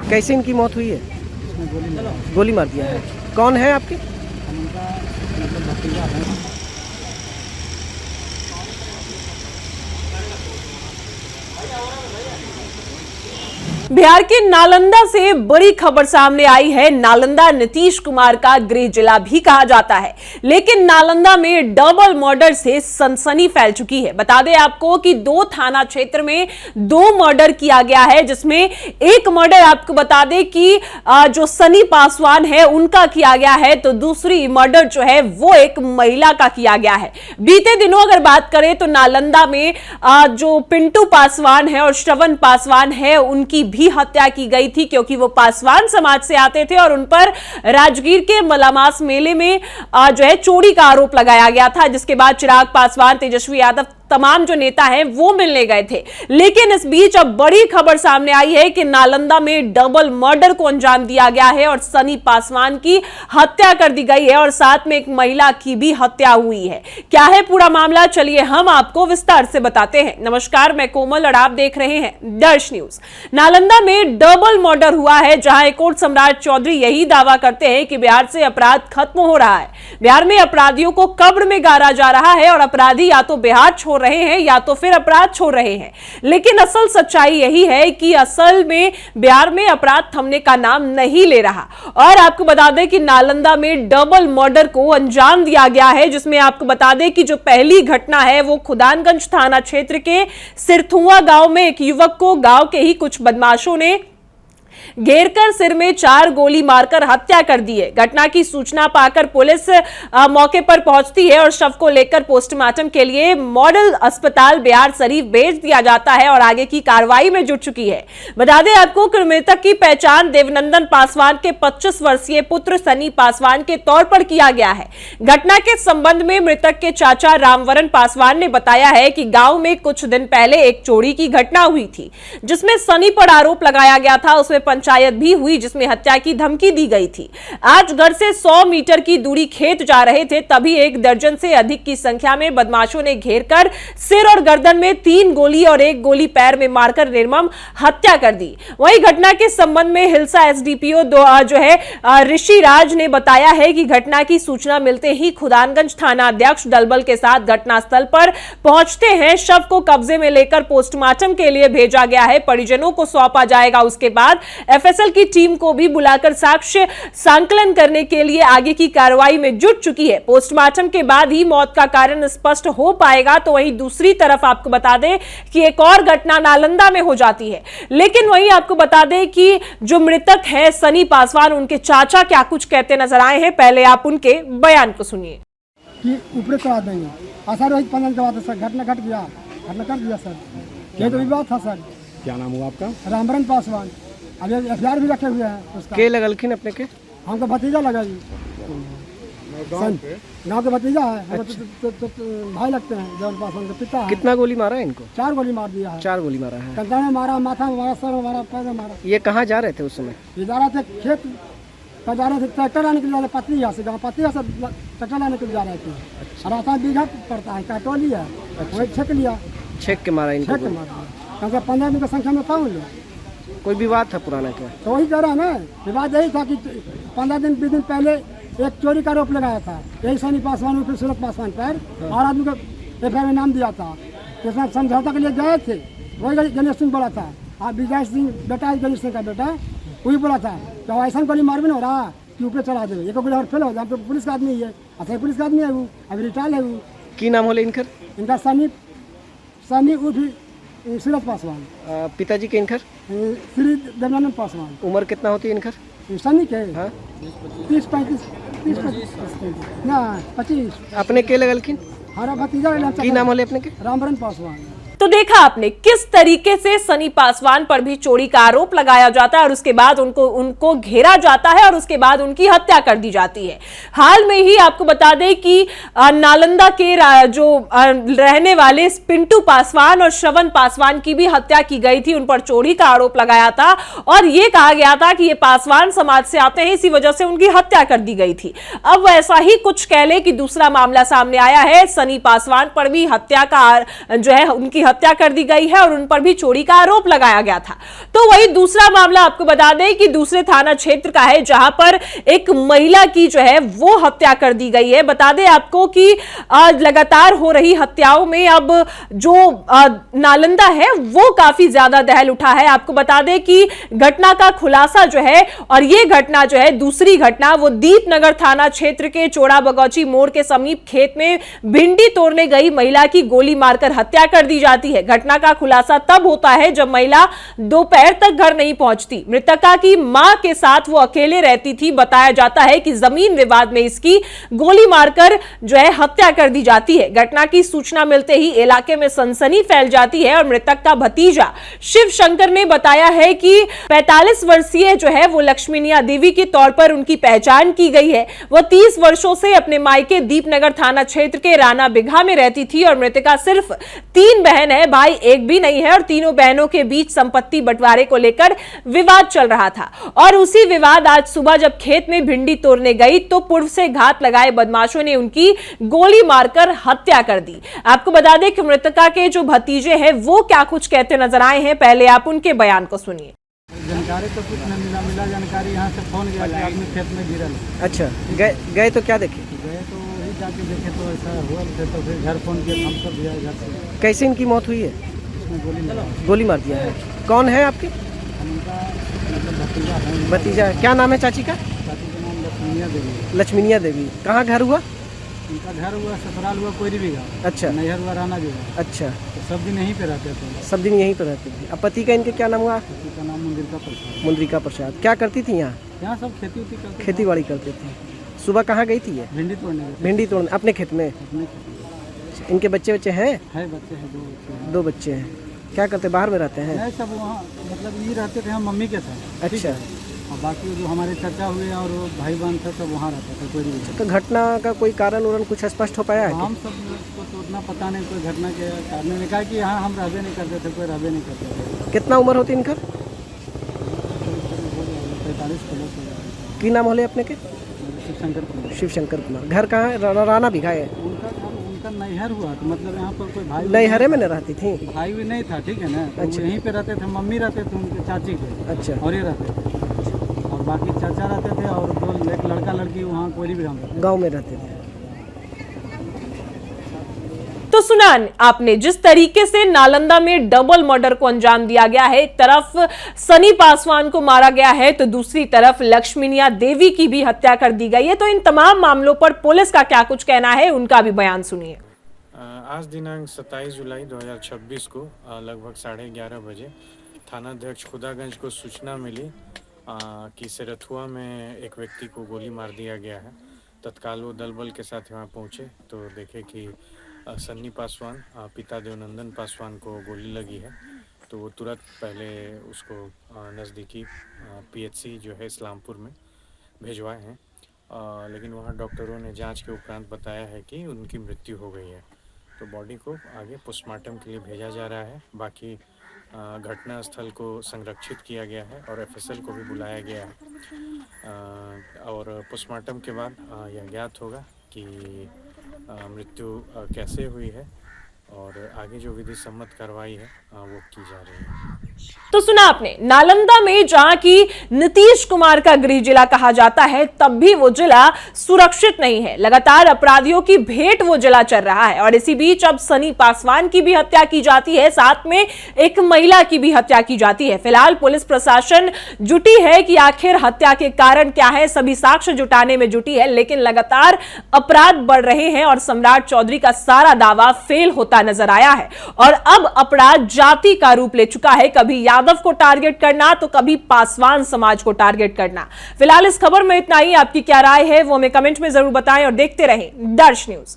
कैसे इनकी मौत हुई है? गोली मार दिया है। कौन है आपके? भतीजा है। बिहार के नालंदा से बड़ी खबर सामने आई है। नालंदा नीतीश कुमार का गृह जिला भी कहा जाता है, लेकिन नालंदा में डबल मर्डर से सनसनी फैल चुकी है। बता दें आपको कि 2 थाना क्षेत्र में 2 मर्डर किया गया है, जिसमें एक मर्डर आपको बता दें कि जो सनी पासवान है उनका किया गया है, तो दूसरी मर्डर जो है वो एक महिला का किया गया है। बीते दिनों अगर बात करें तो नालंदा में जो पिंटू पासवान है और श्रवण पासवान है उनकी भी हत्या की गई थी, क्योंकि वो पासवान समाज से आते थे और उन पर राजगीर के मलामास मेले में जो है चोरी का आरोप लगाया गया था, जिसके बाद चिराग पासवान, तेजस्वी यादव, तमाम जो नेता हैं वो मिलने गए थे। लेकिन इस बीच अब बड़ी खबर सामने आई है कि नालंदा में डबल मर्डर को अंजाम दिया गया है और सनी पासवान की हत्या कर दी गई है और साथ में एक महिला की भी हत्या हुई है। क्या है पूरा मामला, चलिए हम आपको विस्तार से बताते हैं। नमस्कार, मैं कोमल और आप देख रहे हैं दर्श न्यूज। नालंदा में डबल मर्डर हुआ है, जहां हाईकोर्ट सम्राट चौधरी यही दावा करते हैं कि बिहार से अपराध खत्म हो रहा है। बिहार में अपराधियों को कब्र में गाड़ा जा रहा है और अपराधी या तो बिहार छोड़ रहे हैं या तो फिर अपराध छोड़ रहे हैं। लेकिन असल सच्चाई यही है कि असल में बिहार में अपराध थमने का नाम नहीं ले रहा। और आपको बता दें कि नालंदा में डबल मर्डर को अंजाम दिया गया है, जिसमें आपको बता दें कि जो पहली घटना है वो खुदानगंज थाना क्षेत्र के सिरथुआ गांव में एक युवक को गांव के ही कुछ बदमाशों ने घेरकर सिर में 4 गोली मारकर हत्या कर दी है। घटना की सूचना पाकर पुलिस मौके पर पहुंचती है और शव को लेकर पोस्टमार्टम के लिए मॉडल अस्पताल बिहार शरीफ भेज दिया जाता है और आगे की कार्रवाई में जुट चुकी है। बता दें आपको कि मृतक की पहचान देवनंदन पासवान के 25 वर्षीय पुत्र सनी पासवान के तौर पर किया गया है। घटना के संबंध में मृतक के चाचा रामवरण पासवान ने बताया है कि गांव में कुछ दिन पहले एक चोरी की घटना हुई थी, जिसमें सनी पर आरोप लगाया गया था। उसमें पंचायत भी हुई, जिसमें हत्या की धमकी दी गई थी। आज घर से 100 मीटर की दूरी खेत जा रहे थे, तभी 1 दर्जन से अधिक की संख्या में बदमाशों ने घेरकर सिर और गर्दन में 3 गोली और 1 गोली पैर में मारकर निर्मम हत्या कर दी। वहीं घटना के संबंध में हिलसा एसडीपीओ जो है ऋषि राज ने बताया है कि घटना की सूचना मिलते ही खुदानगंज थाना अध्यक्ष दलबल के साथ घटनास्थल पर पहुंचते हैं। शव को कब्जे में लेकर पोस्टमार्टम के लिए भेजा गया है, परिजनों को सौंपा जाएगा। उसके बाद एफएसएल की टीम को भी बुलाकर साक्ष्य संकलन करने के लिए आगे की कार्रवाई में जुट चुकी है। पोस्टमार्टम के बाद ही मौत का कारण स्पष्ट हो पाएगा। तो वहीं दूसरी तरफ आपको बता दें कि एक और घटना नालंदा में हो जाती है, लेकिन वहीं आपको बता दें कि जो मृतक है सनी पासवान, उनके चाचा क्या कुछ कहते नजर आए हैं। पहले आप उनके बयान को सुनिए। ऊपर करा देंगे सर, वही 15 के बाद सर घटना घट गया, घटना कर दिया सर। ये तो विवाद था सर। क्या नाम हुआ आपका? रामवरण पासवान। अब एफआईआर भी रखे हुए हैं उसका। के लगलखिन अपने के? हमको भतीजा लगा जी, गाँव के भतीजा है। तो भाई लगते हैं। जवन पासवान का पिता है। कितना गोली मारा है इनको? 4 गोली मार दिया है। 4 गोली मारा है। कंधा में मारा, माथा में मारा, सर में मारा, पैर में मारा। ये कहाँ जा रहे थे उस समय? ये जा रहे थे खेत पर, जा रहे थे ट्रैक्टर लाने के लिए जा रहे, पतलिया से गाँव पतलिया से ट्रैक्टर लाने के लिए जा रहे थे। और आता बीघा पड़ता है, काटोली है, वही छेक लिया, छेक के मारा इनको? छेक के मार दिया, क्योंकि 15 दिन की संख्या में था उन लोग। कोई विवाद था पुराना क्या? तो वही कह रहा है ना, विवाद यही था कि 15 दिन 20 दिन पहले एक चोरी का आरोप लगाया था, यही सनी पासवान फिर सूरत पासवान पर, और आदमी को एफआईआर में नाम दिया था। तो उसमें समझौता के लिए गए थे, वही गणेश सिंह बोला था। विजय सिंह बेटा है, गणेश सिंह का बेटा, वही बोला था तो ऐसा गोली मार भी नहीं हो रहा कि ऊपर चला दे, एक गोली और फेल हो जाए। तो पुलिस का आदमी है, अच्छा पुलिस का आदमी है वो, अभी रिटायर है वो। की नाम होले इनकर? इनका सनी उर्फ सूरत पासवान। पिताजी के इनकर? श्री देवनंदन पासवान। उम्र कितना होती है इनकर? सनी के? हाँ, 30-35 ना 25। अपने के लगलखिन? हमारा भतीजा की नाम होले अपने के? रामवरण पासवान। तो देखा आपने किस तरीके से सनी पासवान पर भी चोरी का आरोप लगाया जाता है और उसके बाद उनको घेरा जाता है और उसके बाद उनकी हत्या कर दी जाती है। हाल में ही आपको बता दें कि नालंदा के जो रहने वाले पिंटू पासवान और श्रवण पासवान की भी हत्या की गई थी। उन पर चोरी का आरोप लगाया था और ये कहा गया था कि ये पासवान समाज से आते हैं, इसी वजह से उनकी हत्या कर दी गई थी। अब वैसा ही कुछ कह ले कि दूसरा मामला सामने आया है, सनी पासवान पर भी हत्या का जो है उनकी हत्या कर दी गई है और उन पर भी चोरी का आरोप लगाया गया था। तो वही दूसरा मामला आपको बता दें कि दूसरे थाना क्षेत्र का है, जहां पर एक महिला की जो है वो हत्या कर दी गई है। बता दें आपको कि लगातार हो रही हत्याओं में अब जो नालंदा है वो काफी ज्यादा दहल उठा है। आपको बता दें कि घटना का खुलासा जो है, और ये घटना जो है दूसरी घटना, वो दीपनगर थाना क्षेत्र के चोड़ा बगौची मोड़ के समीप खेत में भिंडी तोड़ने गई महिला की गोली मारकर हत्या कर दी जाती है। घटना का खुलासा तब होता है जब महिला दोपहर तक घर नहीं पहुंचती। मृतका की मां के साथ वो अकेले रहती थी। बताया जाता है कि जमीन विवाद में इसकी गोली मारकर जो है हत्या कर दी जाती है। घटना की सूचना मिलते ही इलाके में सनसनी फैल जाती है और मृतक का भतीजा शिव शंकर ने बताया है कि 45 वर्षीय जो है वो लक्ष्मीनिया देवी के तौर पर उनकी पहचान की गई है। वो 30 वर्षों से अपने मायके दीपनगर थाना क्षेत्र के राना बिघा में रहती थी और मृतका सिर्फ 3 बहन है, भाई एक भी नहीं है और तीनों बहनों के बीच संपत्ति बंटवारे को लेकर विवाद चल रहा था। और उसी विवाद आज सुबह जब खेत में भिंडी तोड़ने गई तो पूर्व से घात लगाए बदमाशों ने उनकी गोली मारकर हत्या कर दी। आपको बता दें कि मृतका के जो भतीजे हैं वो क्या कुछ कहते नजर आए हैं, पहले आप उनके बयान को सुनिए। जानकारी तो कुछ नहीं मिला जानकारी यहाँ से फोन गया कि आदमी खेत में गिरल। अच्छा, गए तो क्या देखे? गए तो वही जाके देखे तो ऐसा हुआ थे, तो फिर घर फोन किया, हम सब दिया घर से। कैसे इनकी मौत हुई है? इसमें गोली मार दिया है। कौन है आपकी? उनका मतलब भतीजा है। भतीजा है। क्या नाम है चाची का? चाची का नाम लक्ष्मीनिया देवी। लक्ष्मीनिया देवी। कहाँ घर हुआ? उनका घर हुआ ससुराल हुआ कोयरी बिघा। अच्छा। नैहर हुआ राना बिघा। अच्छा, तो सब दिन यहीं पे रहते थे। सब दिन यहीं पर रहते थे। अब पति का इनके क्या नाम हुआ? पति का नाम मुंद्रिका प्रसाद। मुंद्रिका प्रसाद। क्या करती थी यहाँ? यहाँ सब खेती उती करते। खेती बाड़ी करते थे। सुबह कहाँ गई थी ये? भिंडी तोड़ने गए थे। भिंडी तोड़ने अपने खेत में? अपने खेत में। इनके बच्चे हैं? है बच्चे हैं, 2 बच्चे हैं। 2 बच्चे हैं। क्या करते, बाहर में रहते हैं? नहीं, सब वहाँ मतलब ये रहते थे हम मम्मी के साथ। अच्छा। और बाकी जो हमारे चाचा हुए और वो भाई बहन थे सब वहाँ रहते थे कोयरी बिघा। तो घटना का कोई कारण उरण कुछ स्पष्ट हो पाया है? हम सब को तो उतना पता नहीं कोई घटना के कारण ने कहा कि यहाँ हम रहबे नहीं करते थे, कोई रहबे नहीं करते थे। कितना उम्र होती इनकर? 45 प्लस हो जाए। की नाम होले अपने के? शिवशंकर कुमार। शिवशंकर कुमार। घर कहाँ है? राना बिघा है। उनका नैहर हुआ तो मतलब यहाँ पर कोई भाई नैहरे में न रहती थी? भाई भी नहीं था, ठीक है ना। तो अच्छा। यहीं पे रहते थे, मम्मी रहते थे उनके चाची के। अच्छा। और ये रहते थे और बाकी चाचा रहते थे और 2 एक लड़का लड़की वहाँ कोयरी बिघा में गाँव में रहते थे। तो सुना आपने जिस तरीके से नालंदा में डबल मर्डर को अंजाम दिया गया है। एक तरफ सनी पासवान को मारा गया है तो दूसरी तरफ लक्ष्मीनिया देवी की भी हत्या कर दी गई है। तो इन तमाम मामलों पर पुलिस का क्या कुछ कहना है, उनका भी बयान सुनिए। आज दिनांक 27 जुलाई 2026 को लगभग 11:30 बजे थानाध्यक्ष खुदागंज को सूचना मिली कि सेरथुआ में एक व्यक्ति को गोली मार दिया गया है। तत्काल वो दल बल के साथ वहाँ पहुँचे तो देखे कि सन्नी पासवान पिता देवनंदन पासवान को गोली लगी है। तो वो तुरंत पहले उसको नज़दीकी PHC जो है इस्लामपुर में भिजवाए हैं, लेकिन वहाँ डॉक्टरों ने जांच के उपरांत बताया है कि उनकी मृत्यु हो गई है। तो बॉडी को आगे पोस्टमार्टम के लिए भेजा जा रहा है। बाकी घटना स्थल को संरक्षित किया गया है और FSL को भी बुलाया गया है और पोस्टमार्टम के बाद यह ज्ञात होगा कि मृत्यु कैसे हुई है और आगे जो विधि सम्मत कार्रवाई है वो की जा रही है। तो सुना आपने, नालंदा में जहां की नीतीश कुमार का गृह जिला कहा जाता है, तब भी वो जिला सुरक्षित नहीं है। लगातार अपराधियों की भेंट वो जिला चल रहा है और इसी बीच अब सनी पासवान की भी हत्या की जाती है, साथ में एक महिला की भी हत्या की जाती है। फिलहाल पुलिस प्रशासन जुटी है कि आखिर हत्या के कारण क्या है, सभी साक्ष्य जुटाने में जुटी है, लेकिन लगातार अपराध बढ़ रहे हैं और सम्राट चौधरी का सारा दावा फेल होता नजर आया है। और अब अपराध जाति का रूप ले चुका है, कभी यादव को टारगेट करना तो कभी पासवान समाज को टारगेट करना। फिलहाल इस खबर में इतना ही। आपकी क्या राय है वो हमें कमेंट में जरूर बताएं और देखते रहें दर्श न्यूज।